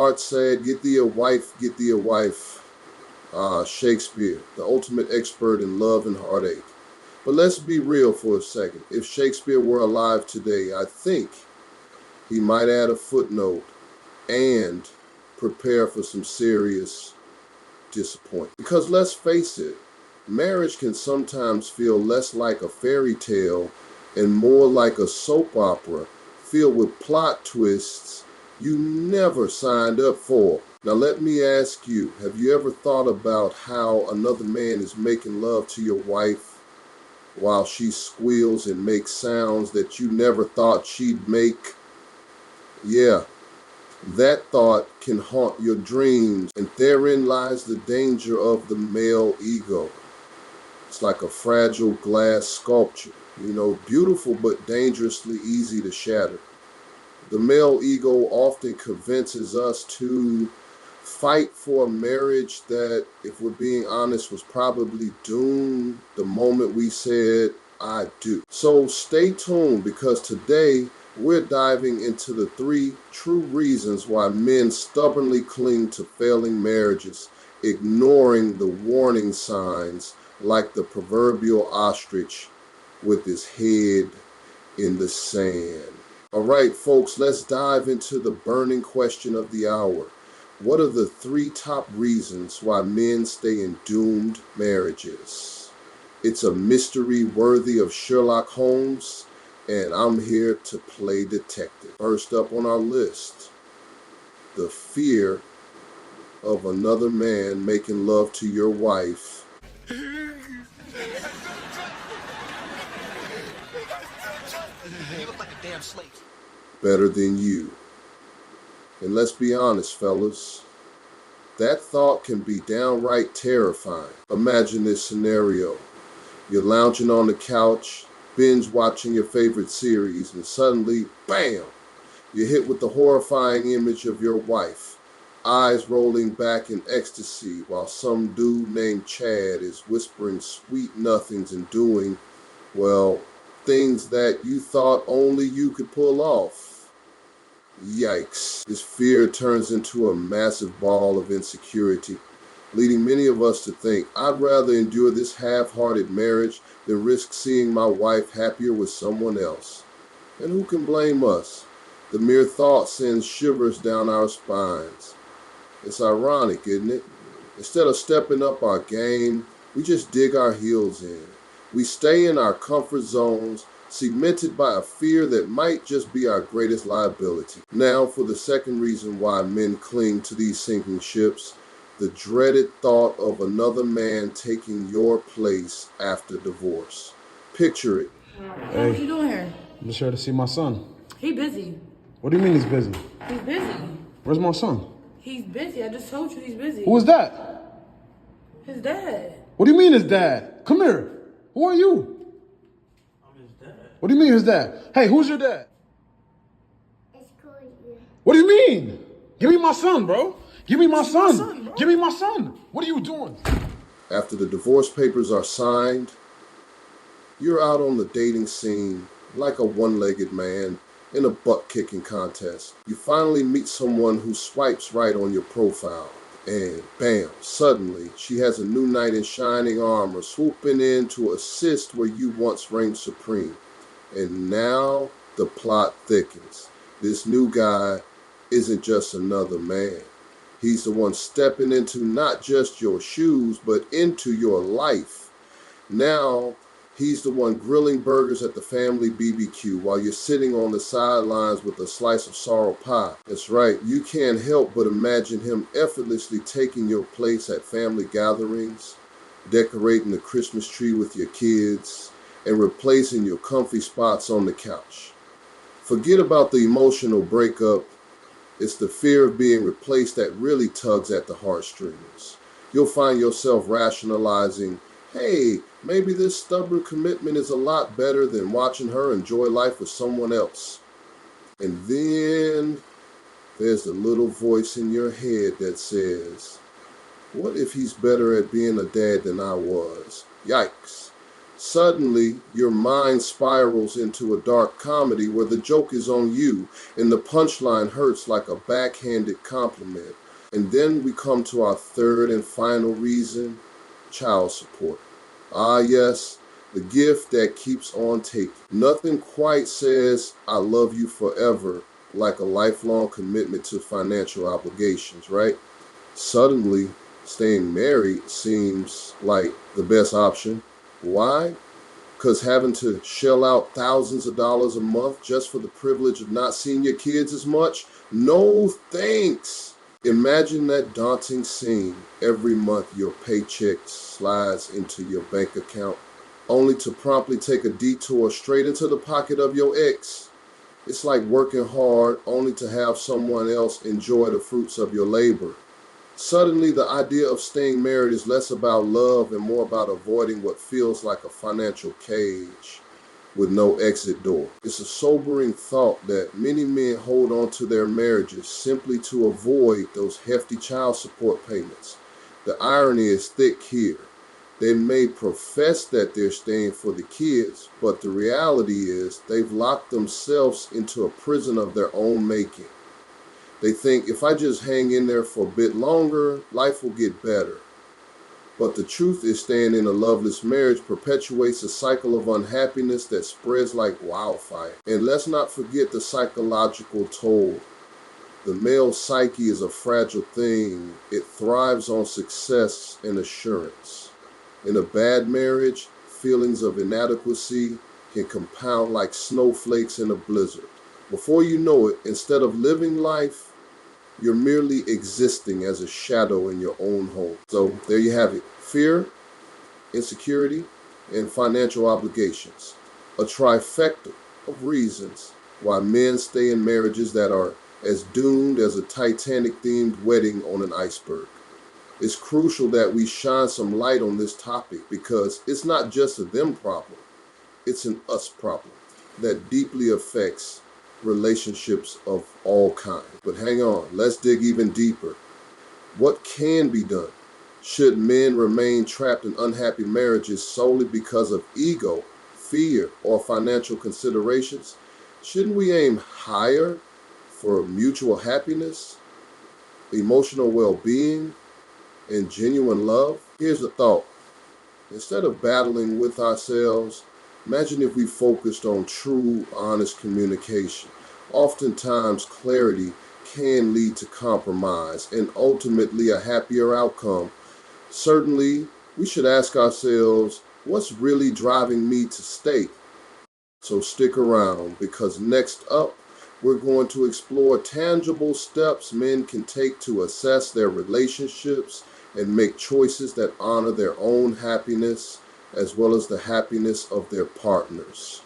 Art said, get thee a wife, get thee a wife. Shakespeare, the ultimate expert in love and heartache. But let's be real for a second. If Shakespeare were alive today, I think he might add a footnote and prepare for some serious disappointment. Because let's face it, marriage can sometimes feel less like a fairy tale and more like a soap opera filled with plot twists you never signed up for. Now let me ask you, have you ever thought about how another man is making love to your wife while she squeals and makes sounds that you never thought she'd make? Yeah, that thought can haunt your dreams, and therein lies the danger of the male ego. It's like a fragile glass sculpture, beautiful but dangerously easy to shatter. The male ego often convinces us to fight for a marriage that, if we're being honest, was probably doomed the moment we said, I do. So stay tuned, because today we're diving into the 3 true reasons why men stubbornly cling to failing marriages, ignoring the warning signs like the proverbial ostrich with his head in the sand. All right, folks, let's dive into the burning question of the hour. What are the 3 top reasons why men stay in doomed marriages? It's a mystery worthy of Sherlock Holmes, and I'm here to play detective. First up on our list, the fear of another man making love to your wife You look like a damn slave. better than you. And let's be honest, fellas, that thought can be downright terrifying. Imagine this scenario. You're lounging on the couch, binge watching your favorite series, and suddenly, bam, you're hit with the horrifying image of your wife, eyes rolling back in ecstasy while some dude named Chad is whispering sweet nothings and doing, well, things that you thought only you could pull off. Yikes. This fear turns into a massive ball of insecurity, leading many of us to think, I'd rather endure this half-hearted marriage than risk seeing my wife happier with someone else. And who can blame us? The mere thought sends shivers down our spines. It's ironic, isn't it? Instead of stepping up our game, we just dig our heels in. We stay in our comfort zones, cemented by a fear that might just be our greatest liability. Now for the second reason why men cling to these sinking ships, the dreaded thought of another man taking your place after divorce. Picture it. Hey, what you doing here? I'm just here to see my son. He busy. What do you mean he's busy? He's busy. Where's my son? He's busy. I just told you he's busy. Who is that? His dad. What do you mean his dad? Come here. Who are you? I'm his dad. What do you mean his dad? Hey, who's your dad? It's cool. What do you mean? Give me my son, bro. Give me my son. son, bro. Give me my son. What are you doing? After the divorce papers are signed, you're out on the dating scene like a one-legged man in a butt-kicking contest. You finally meet someone who swipes right on your profile, and bam, suddenly she has a new knight in shining armor swooping in to assist where you once reigned supreme. And now the plot thickens. This new guy isn't just another man. He's the one stepping into not just your shoes, but into your life. Now, he's the one grilling burgers at the family BBQ while you're sitting on the sidelines with a slice of sorrel pie. That's right, you can't help but imagine him effortlessly taking your place at family gatherings, decorating the Christmas tree with your kids, and replacing your comfy spots on the couch. Forget about the emotional breakup. It's the fear of being replaced that really tugs at the heartstrings. You'll find yourself rationalizing, hey, maybe this stubborn commitment is a lot better than watching her enjoy life with someone else. And then there's the little voice in your head that says, what if he's better at being a dad than I was? Yikes. Suddenly, your mind spirals into a dark comedy where the joke is on you and the punchline hurts like a backhanded compliment. And then we come to our third and final reason: child support. Ah, yes, the gift that keeps on taking. Nothing quite says, I love you forever, like a lifelong commitment to financial obligations, right? Suddenly, staying married seems like the best option. Why? Because having to shell out thousands of dollars a month just for the privilege of not seeing your kids as much? No thanks. Imagine that daunting scene. Every month your paycheck slides into your bank account, only to promptly take a detour straight into the pocket of your ex. It's like working hard only to have someone else enjoy the fruits of your labor. Suddenly, the idea of staying married is less about love and more about avoiding what feels like a financial cage with no exit door. It's a sobering thought that many men hold on to their marriages simply to avoid those hefty child support payments. The irony is thick here. They may profess that they're staying for the kids, but the reality is they've locked themselves into a prison of their own making. They think if I just hang in there for a bit longer, life will get better. But the truth is, staying in a loveless marriage perpetuates a cycle of unhappiness that spreads like wildfire. And let's not forget the psychological toll. The male psyche is a fragile thing. It thrives on success and assurance. In a bad marriage, feelings of inadequacy can compound like snowflakes in a blizzard. Before you know it, instead of living life, you're merely existing as a shadow in your own home. So there you have it. Fear, insecurity, and financial obligations. A trifecta of reasons why men stay in marriages that are as doomed as a Titanic-themed wedding on an iceberg. It's crucial that we shine some light on this topic because it's not just a them problem, it's an us problem that deeply affects relationships of all kinds. But hang on, let's dig even deeper. What can be done? Should men remain trapped in unhappy marriages solely because of ego, fear, or financial considerations? Shouldn't we aim higher for mutual happiness, emotional well-being, and genuine love? Here's a thought. Instead of battling with ourselves, imagine if we focused on true, honest communication. Oftentimes, clarity can lead to compromise and ultimately a happier outcome. Certainly, we should ask ourselves, what's really driving me to stay? So stick around because next up, we're going to explore tangible steps men can take to assess their relationships and make choices that honor their own happiness as well as the happiness of their partners.